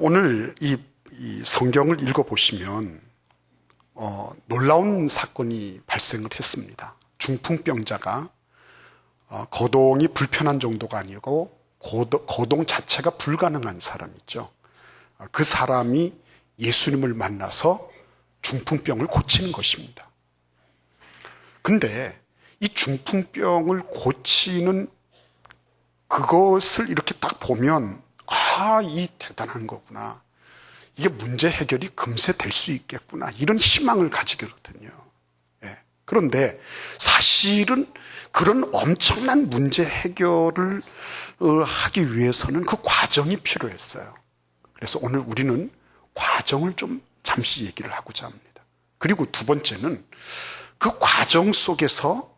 오늘 이 성경을 읽어보시면 놀라운 사건이 발생을 했습니다. 중풍병자가 거동이 불편한 정도가 아니고 거동 자체가 불가능한 사람 있죠. 그 사람이 예수님을 만나서 중풍병을 고치는 것입니다. 근데 이 중풍병을 고치는 그것을 이렇게 딱 보면 이 대단한 거구나. 이게 문제 해결이 금세 될 수 있겠구나. 이런 희망을 가지거든요. 그런데 사실은 그런 엄청난 문제 해결을 하기 위해서는 그 과정이 필요했어요. 그래서 오늘 우리는 과정을 좀 잠시 얘기를 하고자 합니다. 그리고 두 번째는 그 과정 속에서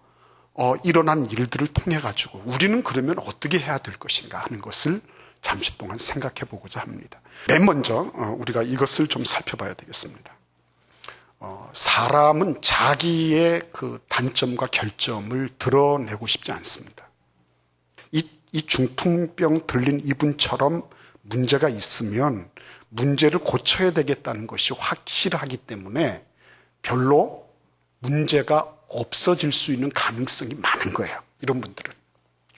일어난 일들을 통해 가지고 우리는 그러면 어떻게 해야 될 것인가 하는 것을 잠시 동안 생각해 보고자 합니다. 맨 먼저 우리가 이것을 좀 살펴봐야 되겠습니다. 사람은 자기의 그 단점과 결점을 드러내고 싶지 않습니다. 이 중풍병 들린 이분처럼 문제가 있으면 문제를 고쳐야 되겠다는 것이 확실하기 때문에 별로 문제가 없어질 수 있는 가능성이 많은 거예요. 이런 분들은.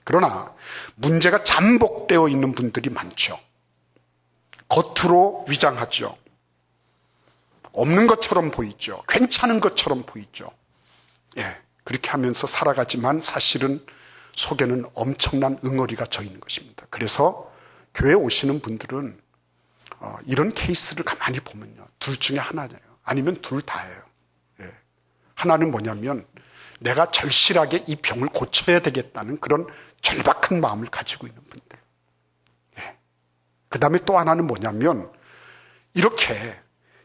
그러나 문제가 잠복되어 있는 분들이 많죠. 겉으로 위장하죠. 없는 것처럼 보이죠. 괜찮은 것처럼 보이죠. 그렇게 하면서 살아가지만 사실은 속에는 엄청난 응어리가 져 있는 것입니다. 그래서 교회 오시는 분들은 이런 케이스를 가만히 보면요. 둘 중에 하나예요. 아니면 둘 다예요. 하나는 뭐냐면 내가 절실하게 이 병을 고쳐야 되겠다는 그런 절박한 마음을 가지고 있는 분들. 그 다음에 또 하나는 뭐냐면 이렇게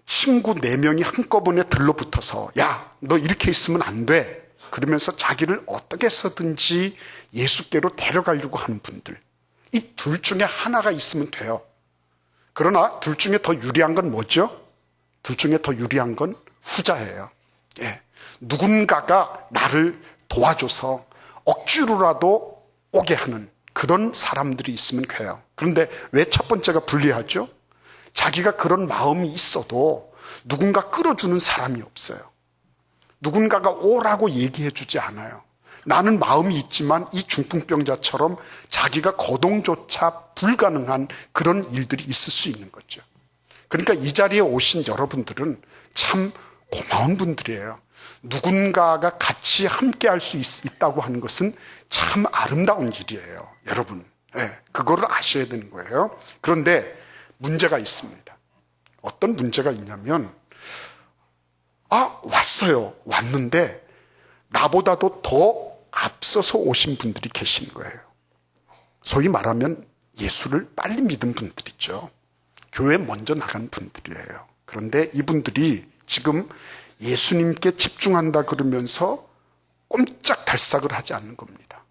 친구 4명이 한꺼번에 들러붙어서 야, 너 이렇게 있으면 안 돼. 그러면서 자기를 어떻게 해서든지 예수께로 데려가려고 하는 분들. 이 둘 중에 하나가 있으면 돼요. 그러나 둘 중에 더 유리한 건 뭐죠? 둘 중에 더 유리한 건 후자예요. 누군가가 나를 도와줘서 억지로라도 오게 하는 그런 사람들이 있으면 돼요. 그런데 왜 첫 번째가 불리하죠? 자기가 그런 마음이 있어도 누군가 끌어주는 사람이 없어요. 누군가가 오라고 얘기해 주지 않아요. 나는 마음이 있지만 이 중풍병자처럼 자기가 거동조차 불가능한 그런 일들이 있을 수 있는 거죠. 그러니까 이 자리에 오신 여러분들은 참 고마운 분들이에요. 누군가가 같이 함께 할 수 있다고 하는 것은 참 아름다운 일이에요. 여러분, 그거를 아셔야 되는 거예요. 그런데 문제가 있습니다. 어떤 문제가 있냐면 왔어요. 왔는데 나보다도 더 앞서서 오신 분들이 계신 거예요. 소위 말하면 예수를 빨리 믿은 분들이죠. 교회 먼저 나간 분들이에요. 그런데 이분들이 지금 예수님께 집중한다 그러면서 꼼짝달싹을 하지 않는 겁니다.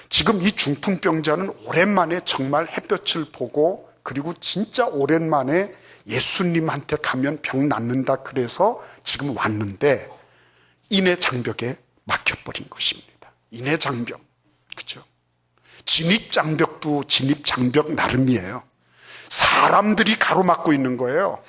지금 이 중풍병자는 오랜만에 정말 햇볕을 보고 그리고 진짜 오랜만에 예수님한테 가면 병 낫는다 그래서 지금 왔는데 인해 장벽에 막혀버린 것입니다. 인해 장벽. 그죠? 진입 장벽도 진입 장벽 나름이에요. 사람들이 가로막고 있는 거예요.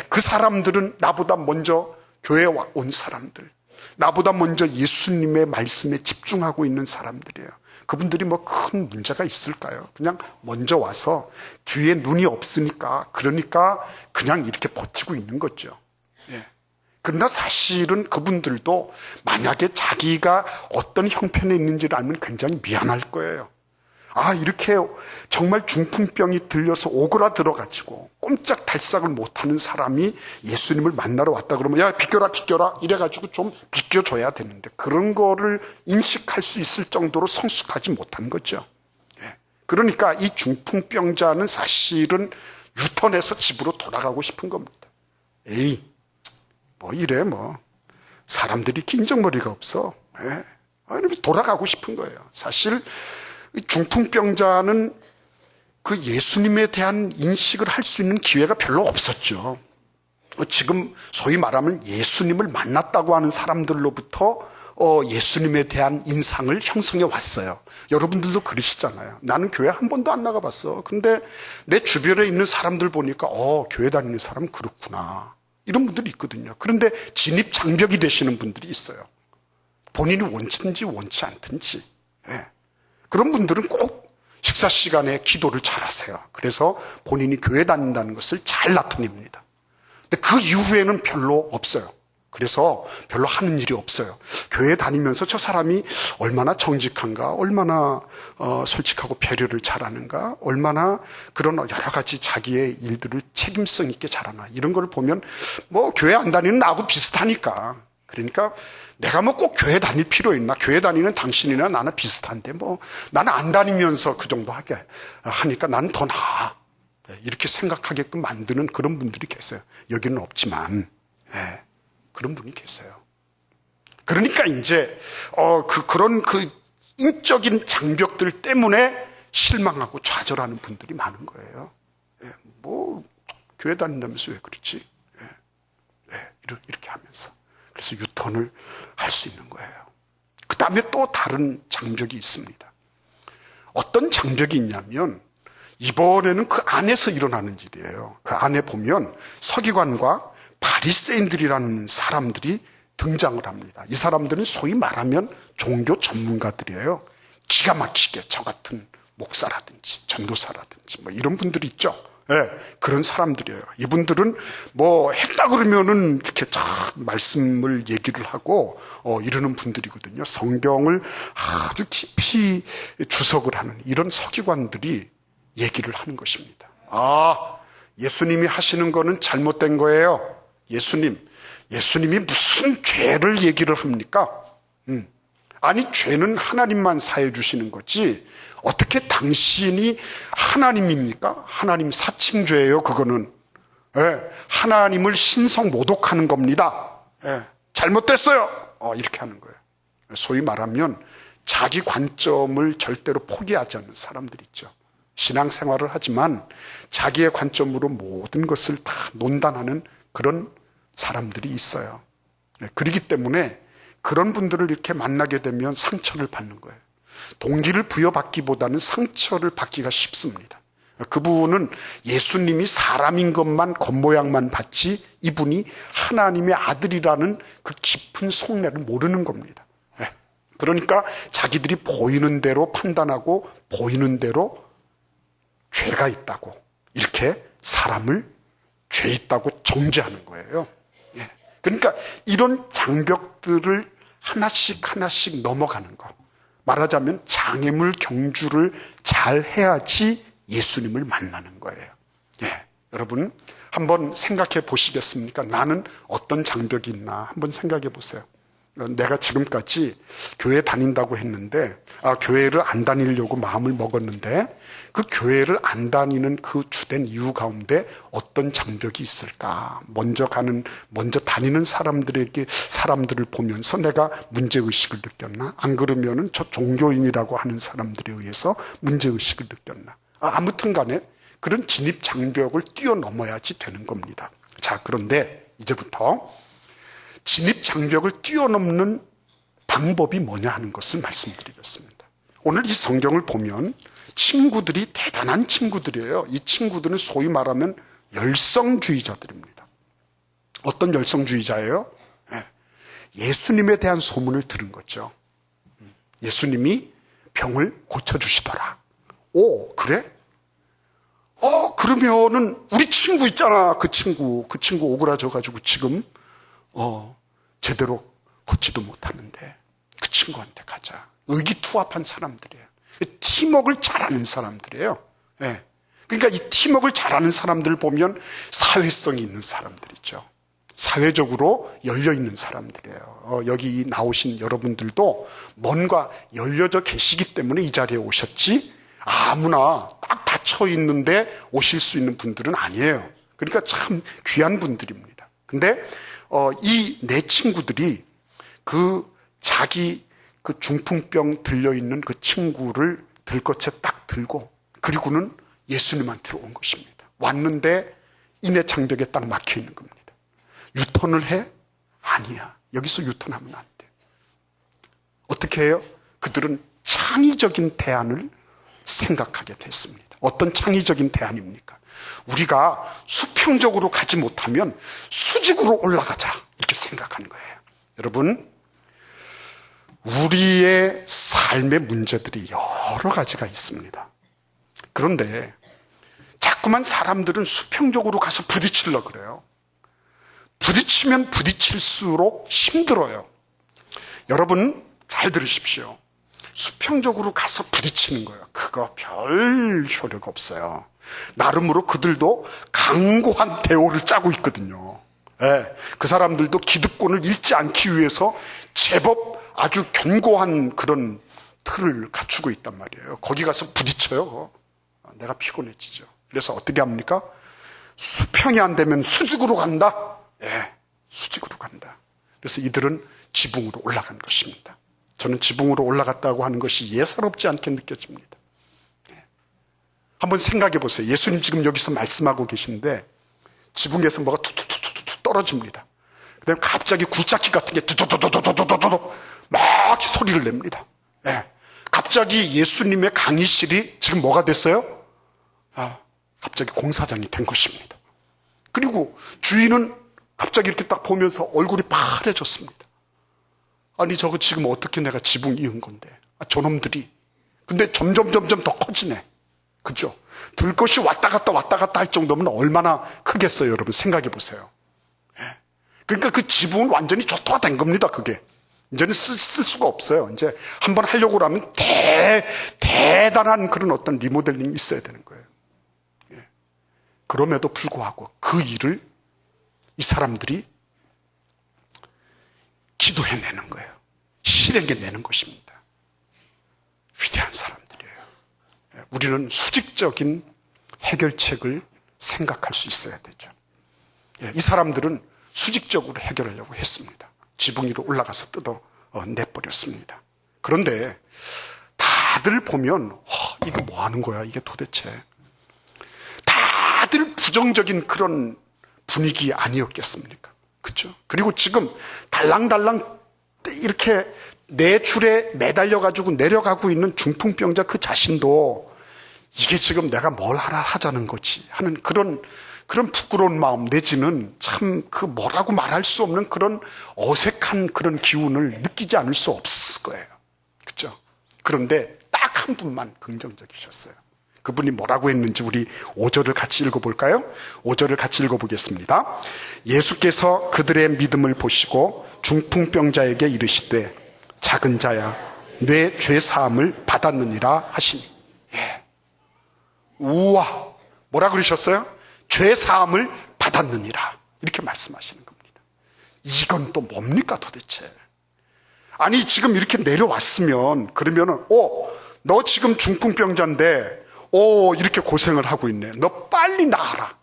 그 사람들은 나보다 먼저 교회에 온 사람들, 나보다 먼저 예수님의 말씀에 집중하고 있는 사람들이에요. 그분들이 뭐 큰 문제가 있을까요? 그냥 먼저 와서 뒤에 눈이 없으니까 그러니까 그냥 이렇게 버티고 있는 거죠. 그러나 사실은 그분들도 만약에 자기가 어떤 형편에 있는지를 알면 굉장히 미안할 거예요. 이렇게 정말 중풍병이 들려서 오그라들어가지고 꼼짝달싹을 못하는 사람이 예수님을 만나러 왔다 그러면 야 비켜라 이래가지고 좀 비켜줘야 되는데 그런 거를 인식할 수 있을 정도로 성숙하지 못한 거죠. 그러니까 이 중풍병자는 사실은 유턴해서 집으로 돌아가고 싶은 겁니다. 뭐 이래 사람들이 긴정머리가 없어. 돌아가고 싶은 거예요. 사실 중풍병자는 그 예수님에 대한 인식을 할 수 있는 기회가 별로 없었죠. 지금 소위 말하면 예수님을 만났다고 하는 사람들로부터 예수님에 대한 인상을 형성해 왔어요. 여러분들도 그러시잖아요. 나는 교회 한 번도 안 나가봤어. 근데 내 주변에 있는 사람들 보니까 교회 다니는 사람 그렇구나. 이런 분들이 있거든요. 그런데 진입 장벽이 되시는 분들이 있어요. 본인이 원치든지 원치 않든지. 예. 그런 분들은 꼭 식사 시간에 기도를 잘하세요. 그래서 본인이 교회 다닌다는 것을 잘 나타냅니다. 근데 그 이후에는 별로 없어요. 그래서 별로 하는 일이 없어요. 교회 다니면서 저 사람이 얼마나 정직한가, 얼마나 솔직하고 배려를 잘하는가, 얼마나 그런 여러 가지 자기의 일들을 책임성 있게 잘하나, 이런 걸 보면 뭐 교회 안 다니는 나하고 비슷하니까. 그러니까 내가 뭐 꼭 교회 다닐 필요 있나? 교회 다니는 당신이나 나는 비슷한데 뭐 나는 안 다니면서 그 정도 하게 하니까 나는 더 나아. 이렇게 생각하게끔 만드는 그런 분들이 계세요. 여기는 없지만. 예. 그런 분이 계세요. 그러니까 이제 그런 인적인 장벽들 때문에 실망하고 좌절하는 분들이 많은 거예요. 예, 뭐 교회 다닌다면서 왜 그렇지? 이렇게 하면서 그래서 유턴을 할 수 있는 거예요. 그 다음에 또 다른 장벽이 있습니다. 어떤 장벽이 있냐면 이번에는 그 안에서 일어나는 일이에요. 그 안에 보면 서기관과 바리새인들이라는 사람들이 등장을 합니다. 이 사람들은 소위 말하면 종교 전문가들이에요. 기가 막히게 저 같은 목사라든지 전도사라든지 뭐 이런 분들이 있죠. 네, 그런 사람들이에요. 이분들은 뭐 했다 그러면은 이렇게 쫙 말씀을 얘기를 하고 이러는 분들이거든요. 성경을 아주 깊이 주석을 하는 이런 서기관들이 얘기를 하는 것입니다. 예수님이 하시는 거는 잘못된 거예요. 예수님이 무슨 죄를 얘기를 합니까? 아니, 죄는 하나님만 사해 주시는 거지 어떻게 당신이 하나님입니까? 하나님 사칭죄예요, 그거는. 하나님을 신성 모독하는 겁니다. 잘못됐어요. 이렇게 하는 거예요. 소위 말하면 자기 관점을 절대로 포기하지 않는 사람들 있죠. 신앙생활을 하지만 자기의 관점으로 모든 것을 다 논단하는 그런 사람들이 있어요. 그렇기 때문에 그런 분들을 이렇게 만나게 되면 상처를 받는 거예요. 동기를 부여받기보다는 상처를 받기가 쉽습니다. 그분은 예수님이 사람인 것만 겉모양만 봤지 이분이 하나님의 아들이라는 그 깊은 속내를 모르는 겁니다. 그러니까 자기들이 보이는 대로 판단하고 보이는 대로 죄가 있다고 이렇게 사람을 죄 있다고 정죄하는 거예요. 그러니까 이런 장벽들을 하나씩 넘어가는 거. 말하자면 장애물 경주를 잘 해야지 예수님을 만나는 거예요. 여러분 한번 생각해 보시겠습니까? 나는 어떤 장벽이 있나 한번 생각해 보세요. 내가 지금까지 교회 다닌다고 했는데 교회를 안 다니려고 마음을 먹었는데 그 교회를 안 다니는 그 주된 이유 가운데 어떤 장벽이 있을까? 먼저 다니는 사람들을 보면서 내가 문제의식을 느꼈나? 안 그러면은 저 종교인이라고 하는 사람들에 의해서 문제의식을 느꼈나? 아무튼 간에 그런 진입 장벽을 뛰어넘어야지 되는 겁니다. 자, 그런데 이제부터 진입 장벽을 뛰어넘는 방법이 뭐냐 하는 것을 말씀드리겠습니다. 오늘 이 성경을 보면 친구들이 대단한 친구들이에요. 이 친구들은 소위 말하면 열성주의자들입니다. 어떤 열성주의자예요? 예수님에 대한 소문을 들은 거죠. 예수님이 병을 고쳐주시더라. 오, 그래? 그러면은 우리 친구 있잖아. 그 친구 오그라져가지고 지금 제대로 걷지도 못하는데 그 친구한테 가자. 의기투합한 사람들이에요. 팀워크를 잘하는 사람들이에요. 그러니까 이 팀워크를 잘하는 사람들을 보면 사회성이 있는 사람들이죠. 사회적으로 열려있는 사람들이에요. 여기 나오신 여러분들도 뭔가 열려져 계시기 때문에 이 자리에 오셨지 아무나 딱 닫혀 있는데 오실 수 있는 분들은 아니에요. 그러니까 참 귀한 분들입니다. 근데 이 내 친구들이 자기 중풍병 들려있는 그 친구를 들것에 딱 들고 그리고는 예수님한테로 온 것입니다. 왔는데 인해 장벽에 딱 막혀 있는 겁니다. 유턴을 해? 아니야. 여기서 유턴하면 안 돼. 어떻게 해요? 그들은 창의적인 대안을 생각하게 됐습니다. 어떤 창의적인 대안입니까? 우리가 수평적으로 가지 못하면 수직으로 올라가자, 이렇게 생각하는 거예요. 여러분, 우리의 삶의 문제들이 여러 가지가 있습니다. 그런데 자꾸만 사람들은 수평적으로 가서 부딪히려고 그래요. 부딪히면 부딪힐수록 힘들어요. 여러분 잘 들으십시오. 수평적으로 가서 부딪히는 거예요. 그거 별 효력 없어요. 나름으로 그들도 강고한 대오를 짜고 있거든요. 네, 그 사람들도 기득권을 잃지 않기 위해서 제법 아주 견고한 그런 틀을 갖추고 있단 말이에요. 거기 가서 부딪혀요. 내가 피곤해지죠. 그래서 어떻게 합니까? 수평이 안 되면 수직으로 간다. 예, 수직으로 간다. 그래서 이들은 지붕으로 올라간 것입니다. 저는 지붕으로 올라갔다고 하는 것이 예사롭지 않게 느껴집니다. 예. 한번 생각해 보세요. 예수님 지금 여기서 말씀하고 계신데 지붕에서 뭐가 툭툭툭툭 떨어집니다. 그다음에 갑자기 굴착기 같은 게 두두두두두두두두 막 소리를 냅니다. 예. 갑자기 예수님의 강의실이 지금 뭐가 됐어요? 갑자기 공사장이 된 것입니다. 그리고 주인은 갑자기 이렇게 딱 보면서 얼굴이 파래졌습니다. 아니 저거 지금 어떻게 내가 지붕 이은 건데, 저놈들이. 근데 점점 더 커지네. 그죠? 들 것이 왔다 갔다 할 정도면 얼마나 크겠어요, 여러분. 생각해 보세요. 예. 그러니까 그 지붕은 완전히 조토화된 겁니다, 그게. 이제는 쓸 수가 없어요. 이제 한번 하려고 하면 대단한 그런 어떤 리모델링이 있어야 되는 거예요. 예. 그럼에도 불구하고 그 일을 이 사람들이 기도해내는 거예요. 실행해내는 것입니다. 위대한 사람들이에요. 우리는 수직적인 해결책을 생각할 수 있어야 되죠. 이 사람들은 수직적으로 해결하려고 했습니다. 지붕 위로 올라가서 뜯어내버렸습니다. 그런데 다들 보면 이거 뭐 하는 거야, 이게 도대체. 다들 부정적인 그런 분위기 아니었겠습니까? 그렇죠? 그리고 지금 달랑달랑 이렇게 내 줄에 매달려가지고 내려가고 있는 중풍병자 그 자신도 이게 지금 내가 뭘 하나 하자는 거지 하는 그런 부끄러운 마음 내지는 참 그 뭐라고 말할 수 없는 그런 어색한 그런 기운을 느끼지 않을 수 없을 거예요. 그렇죠? 그런데 딱 한 분만 긍정적이셨어요. 그분이 뭐라고 했는지 우리 5절을 같이 읽어볼까요? 5절을 같이 읽어보겠습니다. 예수께서 그들의 믿음을 보시고 중풍병자에게 이르시되 작은 자야 내 죄사함을 받았느니라 하시니. 예. 우와, 뭐라 그러셨어요? 죄사함을 받았느니라 이렇게 말씀하시는 겁니다. 이건 또 뭡니까 도대체? 아니 지금 이렇게 내려왔으면 그러면은 너 지금 중풍병자인데 이렇게 고생을 하고 있네. 너 빨리 나아라.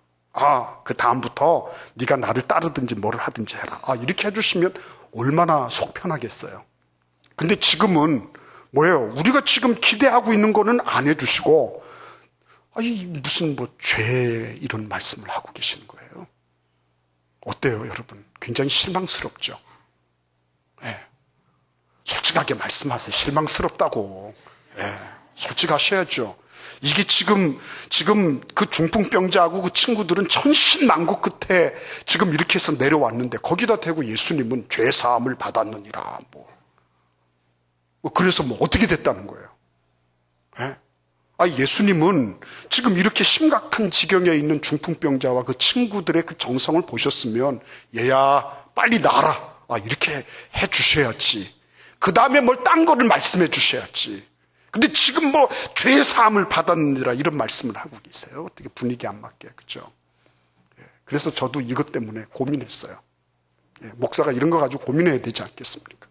그 다음부터 네가 나를 따르든지 뭐를 하든지 해라. 이렇게 해주시면 얼마나 속 편하겠어요. 근데 지금은 뭐예요? 우리가 지금 기대하고 있는 거는 안 해주시고 무슨 죄 이런 말씀을 하고 계시는 거예요. 어때요, 여러분? 굉장히 실망스럽죠? 네. 솔직하게 말씀하세요. 실망스럽다고. 네. 솔직하셔야죠. 이게 지금 그 중풍병자하고 그 친구들은 천신만고 끝에 지금 이렇게 해서 내려왔는데 거기다 대고 예수님은 죄사함을 받았느니라. 그래서 어떻게 됐다는 거예요? 네? 예수님은 지금 이렇게 심각한 지경에 있는 중풍병자와 그 친구들의 그 정성을 보셨으면 얘야 빨리 나아라. 이렇게 해 주셔야지. 그 다음에 뭘 딴 거를 말씀해 주셔야지. 근데 지금 죄 사함을 받았느니라 이런 말씀을 하고 계세요. 어떻게 분위기 안 맞게, 그죠? 그래서 저도 이것 때문에 고민했어요. 목사가 이런 거 가지고 고민해야 되지 않겠습니까?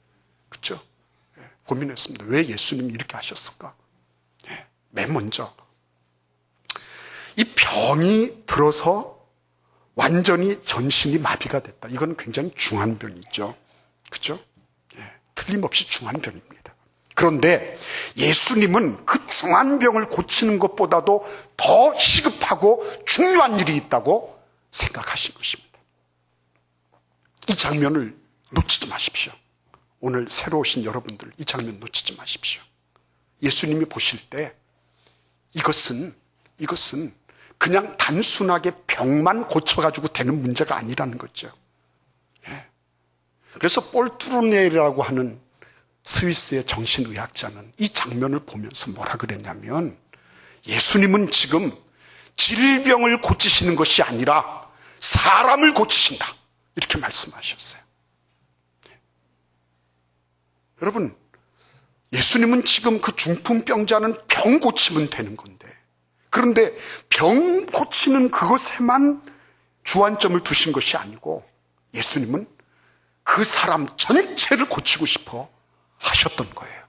그죠? 고민했습니다. 왜 예수님이 이렇게 하셨을까? 맨 먼저 이 병이 들어서 완전히 전신이 마비가 됐다. 이건 굉장히 중한 병이죠. 그죠? 틀림없이 중한 병입니다. 그런데 예수님은 그 중한 병을 고치는 것보다도 더 시급하고 중요한 일이 있다고 생각하신 것입니다. 이 장면을 놓치지 마십시오. 오늘 새로 오신 여러분들 이 장면 놓치지 마십시오. 예수님이 보실 때 이것은 그냥 단순하게 병만 고쳐가지고 되는 문제가 아니라는 거죠. 그래서 폴트루네라고 하는 스위스의 정신의학자는 이 장면을 보면서 뭐라 그랬냐면, 예수님은 지금 질병을 고치시는 것이 아니라 사람을 고치신다, 이렇게 말씀하셨어요. 여러분, 예수님은 지금 그 중풍병자는 병 고치면 되는 건데, 그런데 병 고치는 그것에만 주안점을 두신 것이 아니고 예수님은 그 사람 전체를 고치고 싶어 하셨던 거예요.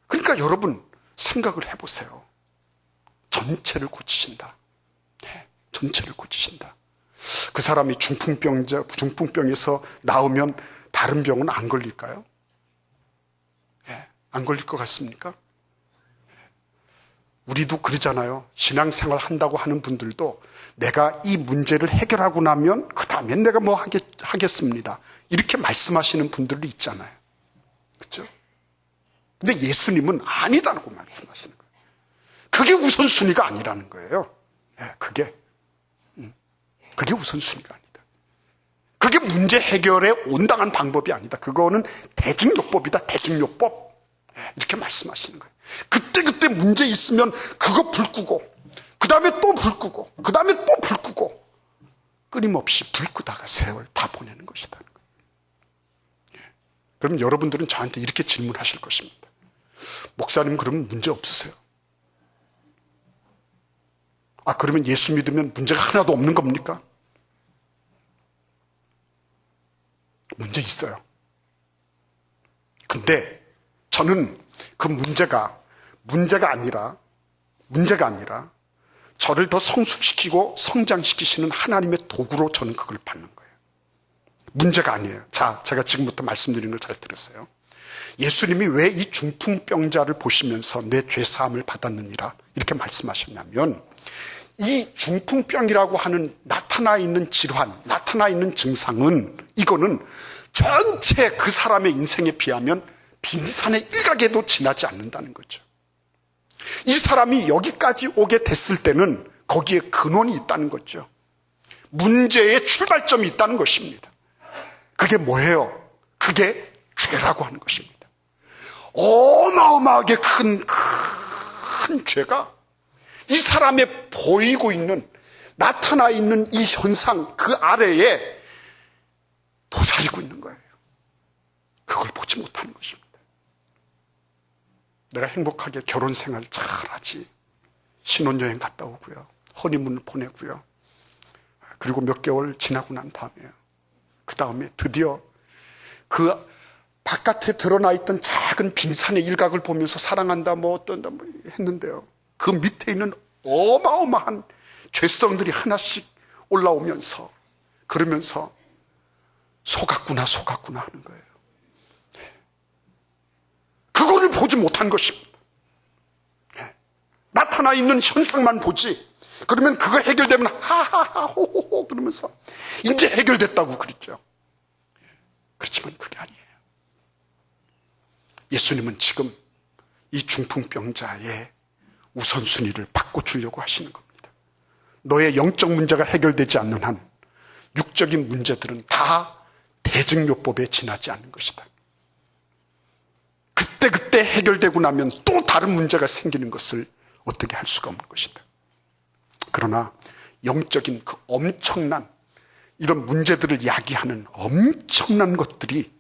그러니까 여러분 생각을 해보세요. 전체를 고치신다. 전체를 고치신다. 그 사람이 중풍병에서 나오면 다른 병은 안 걸릴까요? 안 걸릴 것 같습니까? 우리도 그러잖아요. 신앙생활 한다고 하는 분들도 내가 이 문제를 해결하고 나면 그 다음엔 내가 뭐 하겠습니다, 이렇게 말씀하시는 분들도 있잖아요. 그렇죠? 근데 예수님은 아니다라고 말씀하시는 거예요. 그게 우선순위가 아니라는 거예요. 그게 우선순위가 아니다. 그게 문제 해결에 온당한 방법이 아니다. 그거는 대증요법이다, 대증요법. 이렇게 말씀하시는 거예요. 그때 문제 있으면 그거 불 끄고, 그 다음에 또 불 끄고, 그 다음에 또 불 끄고, 끊임없이 불 끄다가 세월 다 보내는 것이다. 그럼 여러분들은 저한테 이렇게 질문하실 것입니다. 목사님, 그러면 문제 없으세요? 그러면 예수 믿으면 문제가 하나도 없는 겁니까? 문제 있어요. 근데 저는 그 문제가 아니라 저를 더 성숙시키고 성장시키시는 하나님의 도구로 저는 그걸 받는 거예요. 문제가 아니에요. 자, 제가 지금부터 말씀드리는 걸 잘 들었어요. 예수님이 왜 이 중풍병자를 보시면서 내 죄사함을 받았느니라 이렇게 말씀하셨냐면, 이 중풍병이라고 하는 나타나 있는 질환, 나타나 있는 증상은, 이거는 전체 그 사람의 인생에 비하면 빙산의 일각에도 지나지 않는다는 거죠. 이 사람이 여기까지 오게 됐을 때는 거기에 근원이 있다는 거죠. 문제의 출발점이 있다는 것입니다. 그게 뭐예요? 그게 죄라고 하는 것입니다. 어마어마하게 큰 죄가 이 사람의 보이고 있는, 나타나 있는 이 현상 그 아래에 도사리고 있는 거예요. 그걸 보지 못하는 것입니다. 내가 행복하게 결혼 생활 잘하지, 신혼여행 갔다 오고요, 허니문을 보내고요, 그리고 몇 개월 지나고 난 다음에요, 그 다음에 드디어 그 바깥에 드러나 있던 작은 빙산의 일각을 보면서 사랑한다 뭐 어떤다 뭐 했는데요, 그 밑에 있는 어마어마한 죄성들이 하나씩 올라오면서, 그러면서 속았구나 하는 거예요. 그거를 보지 못한 것입니다. 나타나 있는 현상만 보지, 그러면 그거 해결되면 하하하 호호호 그러면서 이제 해결됐다고 그랬죠. 그렇지만 그게 아니에요. 예수님은 지금 이 중풍병자의 우선순위를 바꿔주려고 하시는 겁니다. 너의 영적 문제가 해결되지 않는 한 육적인 문제들은 다 대증요법에 지나지 않는 것이다. 그때 해결되고 나면 또 다른 문제가 생기는 것을 어떻게 할 수가 없는 것이다. 그러나 영적인 그 엄청난 이런 문제들을 야기하는 엄청난 것들이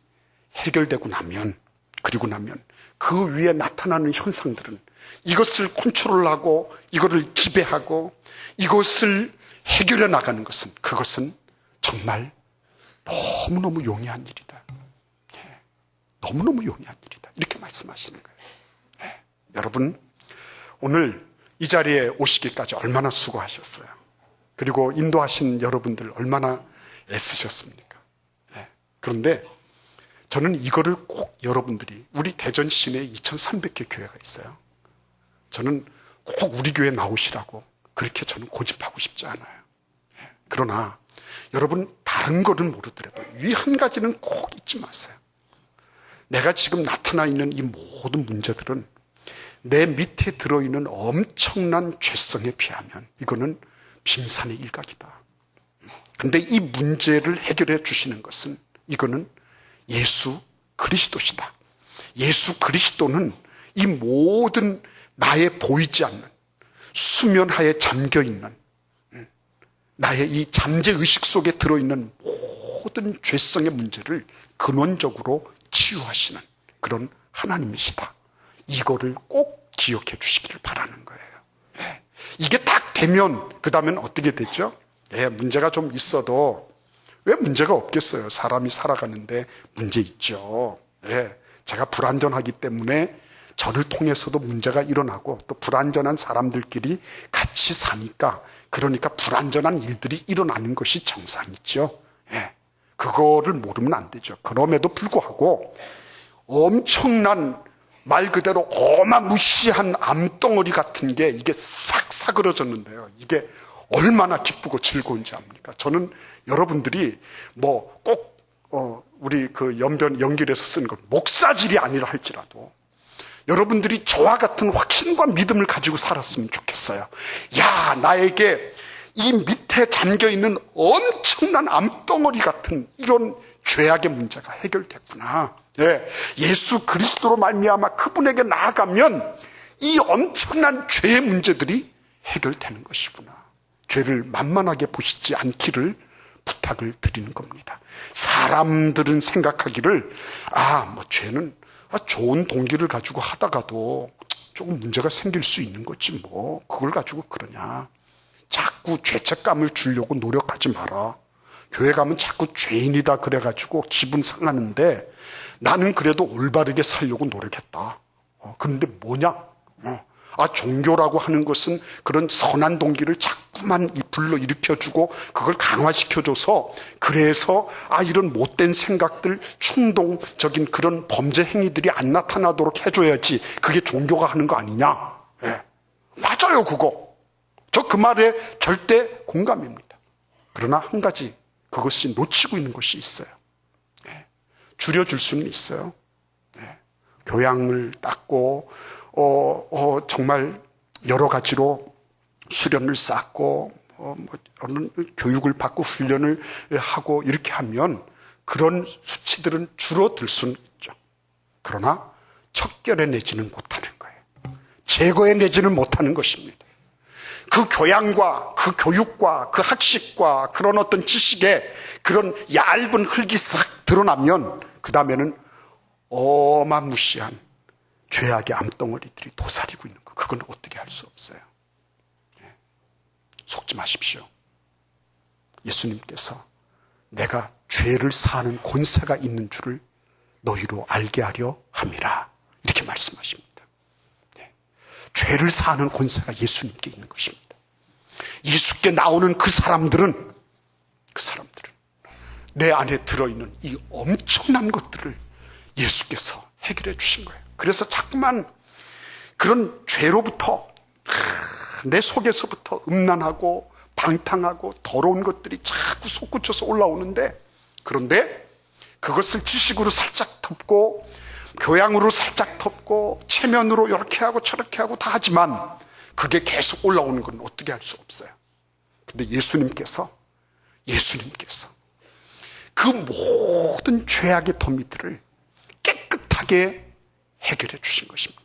해결되고 나면, 그리고 나면 그 위에 나타나는 현상들은 이것을 컨트롤하고 이거를 지배하고 이것을 해결해 나가는 것은, 그것은 정말 너무너무 용이한 일이다. 너무너무 용이한 일이다. 이렇게 말씀하시는 거예요. 여러분, 오늘 이 자리에 오시기까지 얼마나 수고하셨어요. 그리고 인도하신 여러분들 얼마나 애쓰셨습니까? 그런데 저는 이거를 꼭 여러분들이, 우리 대전 시내에 2300개 교회가 있어요. 저는 꼭 우리 교회에 나오시라고 그렇게 저는 고집하고 싶지 않아요. 그러나 여러분, 다른 거는 모르더라도 이 한 가지는 꼭 잊지 마세요. 내가 지금 나타나 있는 이 모든 문제들은 내 밑에 들어있는 엄청난 죄성에 비하면 이거는 빙산의 일각이다. 근데 이 문제를 해결해 주시는 것은 이거는 예수 그리스도시다. 예수 그리스도는 이 모든 나의 보이지 않는 수면하에 잠겨있는 나의 이 잠재의식 속에 들어있는 모든 죄성의 문제를 근원적으로 치유하시는 그런 하나님이시다. 이거를 꼭 기억해 주시기를 바라는 거예요. 이게 딱 되면 그 다음엔 어떻게 되죠? 문제가 좀 있어도 왜 문제가 없겠어요? 사람이 살아가는데 문제 있죠. 제가 불완전하기 때문에 저를 통해서도 문제가 일어나고 또 불완전한 사람들끼리 같이 사니까 그러니까 불완전한 일들이 일어나는 것이 정상이죠. 그거를 모르면 안 되죠. 그럼에도 불구하고 엄청난 말 그대로 어마무시한 암덩어리 같은 게 이게 싹 사그러졌는데요. 이게 얼마나 기쁘고 즐거운지 압니까? 저는 여러분들이 뭐 꼭 우리 그 연결해서 쓰는 것 목사질이 아니라 할지라도 여러분들이 저와 같은 확신과 믿음을 가지고 살았으면 좋겠어요. 야, 나에게 이 밑에 잠겨있는 엄청난 암덩어리 같은 이런 죄악의 문제가 해결됐구나. 예수 그리스도로 말미암아 그분에게 나아가면 이 엄청난 죄의 문제들이 해결되는 것이구나. 죄를 만만하게 보시지 않기를 부탁을 드리는 겁니다. 사람들은 생각하기를 죄는 좋은 동기를 가지고 하다가도 조금 문제가 생길 수 있는 거지 뭐 그걸 가지고 그러냐. 자꾸 죄책감을 주려고 노력하지 마라. 교회 가면 자꾸 죄인이다 그래가지고 기분 상하는데 나는 그래도 올바르게 살려고 노력했다. 그런데 뭐냐? 종교라고 하는 것은 그런 선한 동기를 자꾸만 불러일으켜주고 그걸 강화시켜줘서 그래서 이런 못된 생각들, 충동적인 그런 범죄 행위들이 안 나타나도록 해줘야지 그게 종교가 하는 거 아니냐? 맞아요, 그거. 저 그 말에 절대 공감입니다. 그러나 한 가지 그것이 놓치고 있는 것이 있어요. 줄여줄 수는 있어요. 교양을 닦고 정말 여러 가지로 수련을 쌓고 어느 교육을 받고 훈련을 하고 이렇게 하면 그런 수치들은 줄어들 수는 있죠. 그러나 척결해내지는 못하는 거예요. 제거해내지는 못하는 것입니다. 그 교양과 그 교육과 그 학식과 그런 어떤 지식에 그런 얇은 흙이 싹 드러나면 그 다음에는 어마무시한 죄악의 암덩어리들이 도사리고 있는 거. 그건 어떻게 할 수 없어요. 속지 마십시오. 예수님께서 내가 죄를 사하는 권세가 있는 줄을 너희로 알게 하려 함이라. 이렇게 말씀하십니다. 죄를 사하는 권세가 예수님께 있는 것입니다. 예수께 나오는 그 사람들은 내 안에 들어있는 이 엄청난 것들을 예수께서 해결해 주신 거예요. 그래서 자꾸만 그런 죄로부터 내 속에서부터 음란하고 방탕하고 더러운 것들이 자꾸 솟구쳐서 올라오는데 그런데 그것을 지식으로 살짝 덮고 교양으로 살짝 덮고 체면으로 이렇게 하고 저렇게 하고 다 하지만 그게 계속 올라오는 건 어떻게 할 수 없어요. 근데 예수님께서 그 모든 죄악의 더미들을 깨끗하게 해결해 주신 것입니다.